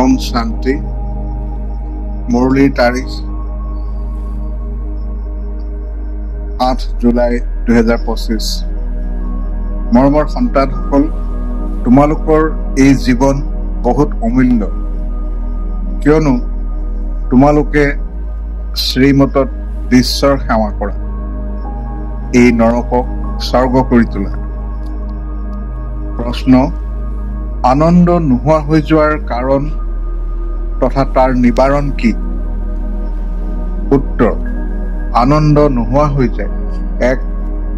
ओम शांति। मुरलीर तारीख 8 जुलाई 2025। मरমৰ সন্তানসকল, তোমালোকৰ এই জীৱন বহুত অমূল্য, কিয়নো তোমালোকে শ্ৰীমতত বিশ্বৰ সেৱা কৰা, এই নৰকক স্বৰ্গ কৰি তোলা। প্ৰশ্ন: আনন্দ নোহোৱা হৈ যোৱাৰ কাৰণ তথা তাৰ নিবাৰণ কি? উত্তৰ: আনন্দ নোহোৱা হৈ যায় এক,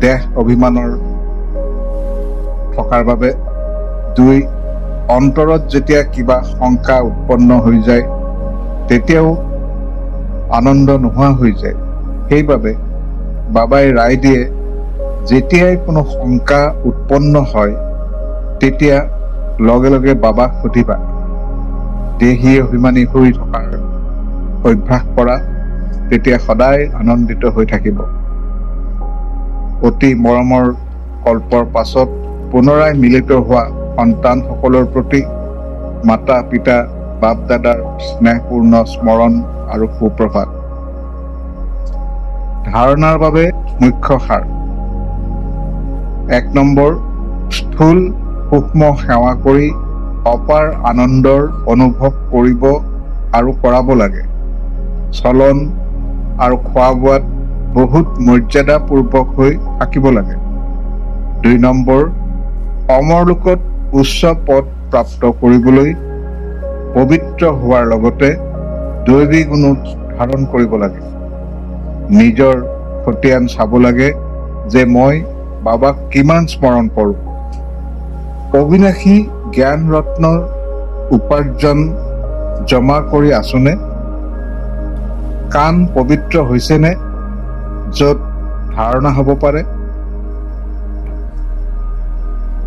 দেহ অভিমানৰ থকাৰ বাবে। 2, অন্তৰত যেতিয়া কিবা শংকা উৎপন্ন হৈ যায় তেতিয়াও আনন্দ নোহোৱা হৈ যায়। সেইবাবে বাবাই ৰায় দিয়ে, যেতিয়াই কোনো শংকা উৎপন্ন হয় তেতিয়া লগে লগে বাবাক সুধিবা। দেহী অভিমানী হৈ থকাৰ অভ্যাস কৰা, তেতিয়া সদায় আনন্দিত হৈ থাকিব। অতি মৰমৰ কল্পৰ পাছত পুনৰাই মিলিত হোৱা সন্তানসকলৰ প্ৰতি মাতা পিতা বাপ দাদাৰ স্নেহপূৰ্ণ স্মৰণ আৰু সুপ্ৰভাত। ধাৰণাৰ বাবে মুখ্য সাৰ। 1 নম্বৰ, স্থূল সূক্ষ্ম সেৱা কৰি অপাৰ আনন্দৰ অনুভৱ কৰিব আৰু কৰাব লাগে। চলন আৰু খোৱা বোৱাত বহুত মৰ্যাদাপূৰ্বক হৈ থাকিব লাগে। 2 নম্বৰ, অমৰলোকত উচ্চ পদ প্ৰাপ্ত কৰিবলৈ পবিত্ৰ হোৱাৰ লগতে দৈবী গুণ ধাৰণ কৰিব লাগে। নিজৰ খতিয়ান চাব লাগে যে মই বাবাক কিমান স্মৰণ কৰোঁ। অবিনাশী জ্ঞান ৰত্নৰ উপাৰ্জন জমা কৰি আছোনে? কাণ পবিত্ৰ হৈছেনে য'ত ধাৰণা হ'ব পাৰে?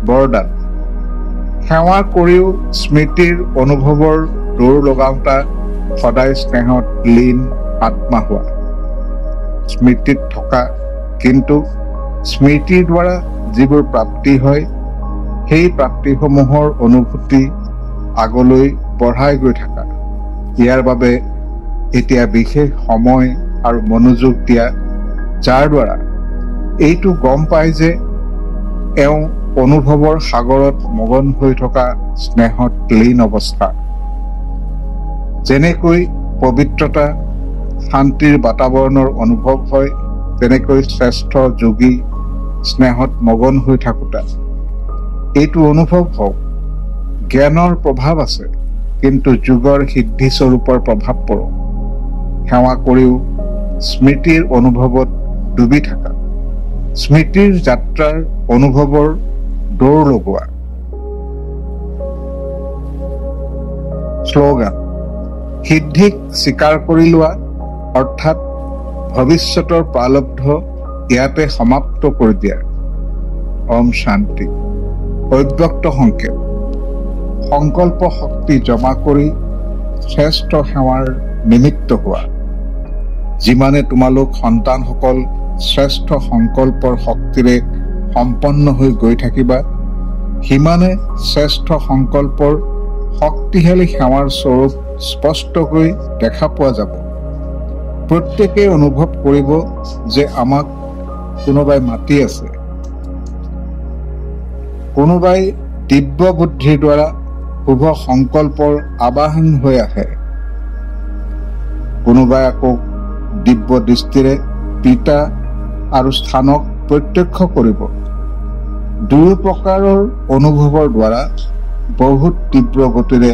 বৰদান: সেৱা কৰিও স্মৃতিৰ অনুভৱৰ দৌৰ লগাওঁতা সদায় স্নেহত লীন আত্মা হোৱা। স্মৃতিত থকা কিন্তু স্মৃতিৰ দ্বাৰা যিবোৰ প্ৰাপ্তি হয় সেই প্ৰাপ্তিসমূহৰ অনুভূতি আগলৈ বঢ়াই গৈ থকা। ইয়াৰ বাবে এতিয়া বিশেষ সময় আৰু মনোযোগ দিয়া, যাৰ দ্বাৰা এইটো গম পায় যে এওঁ অনুভৱৰ সাগৰত মগন হৈ থকা স্নেহত লীন অৱস্থা। যেনেকৈ পবিত্ৰতা শান্তিৰ বাতাৱৰণৰ অনুভৱ হয়, তেনেকৈ শ্ৰেষ্ঠ যোগী স্নেহত মগন হৈ থাকোঁতা এইটো অনুভৱ হওক। জ্ঞানৰ প্ৰভাৱ আছে, কিন্তু যোগৰ সিদ্ধিস্বৰূপৰ প্ৰভাৱ পৰক। সেৱা কৰিও স্মৃতিৰ অনুভৱত ডুবি থকা, স্মৃতিৰ যাত্ৰাৰ অনুভৱৰ দৌৰ লগোৱা। শ্লোগান: সিদ্ধিক স্বীকাৰ কৰি লোৱা, অৰ্থাৎ ভৱিষ্যতৰ প্ৰালব্ধ ইয়াতে সমাপ্ত কৰি দিয়া। ওম শান্তি। অব্যক্ত সংকেত: সংকল্প শক্তি জমা কৰি শ্ৰেষ্ঠ সেৱাৰ নিমিত্ত হোৱা। যিমানে তোমালোক সন্তানসকল শ্ৰেষ্ঠ সংকল্পৰ শক্তিৰে সম্পন্ন হৈ গৈ থাকিবা, সিমানে শ্ৰেষ্ঠ সংকল্পৰ শক্তিশালী সেৱাৰ স্বৰূপ স্পষ্টকৈ দেখা পোৱা যাব। প্ৰত্যেকেই অনুভৱ কৰিব যে আমাক কোনোবাই মাতি আছে। কোনোবাই দিব্য বুদ্ধিৰ দ্বাৰা শুভ সংকল্পৰ আবাহন হৈ আহে, কোনোবাই আকৌ দিব্য দৃষ্টিৰে পিতা আৰু স্থানক প্ৰত্যক্ষ কৰিব। দুয়ো প্ৰকাৰৰ অনুভৱৰ দ্বাৰা বহুত তীব্ৰ গতিৰে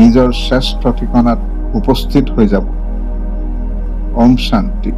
নিজৰ শ্ৰেষ্ঠ ঠিকনাত উপস্থিত হৈ যাব। ওম শান্তি।